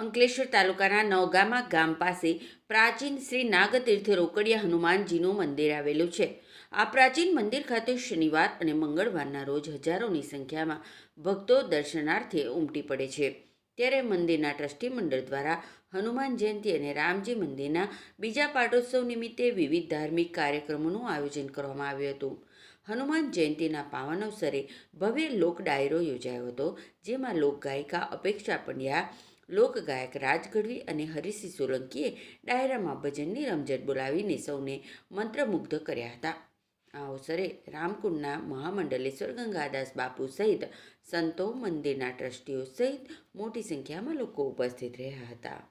અંકલેશ્વર તાલુકાના નવગામા ગામ પાસે પ્રાચીન શ્રી નાગતીર્થ રોકડિયા હનુમાનજીનું મંદિર આવેલું છે. આ પ્રાચીન મંદિર ખાતે શનિવાર અને મંગળવારના રોજ હજારોની સંખ્યામાં ભક્તો દર્શનાર્થે ઉમટી પડે છે. ત્યારે મંદિરના ટ્રસ્ટી મંડળ દ્વારા હનુમાન જયંતિ અને રામજી મંદિરના બીજા પાટોત્સવ નિમિત્તે વિવિધ ધાર્મિક કાર્યક્રમોનું આયોજન કરવામાં આવ્યું હતું. હનુમાન જયંતિના પાવન અવસરે ભવ્ય લોક ડાયરો યોજાયો હતો, જેમાં લોકગાયિકા અપેક્ષા પંડ્યા, લોકગાયક રાજ ગઢવી અને હરિસિંહ સોલંકીએ ડાયરામાં ભજનની રમઝટ બોલાવીને સૌને મંત્રમુગ્ધ કર્યા હતા. આ અવસરે રામકુંડના મહામંડલેશ્વર ગંગાદાસ બાપુ સહિત સંતો, મંદિરના ટ્રસ્ટીઓ સહિત મોટી સંખ્યામાં લોકો ઉપસ્થિત રહ્યા હતા.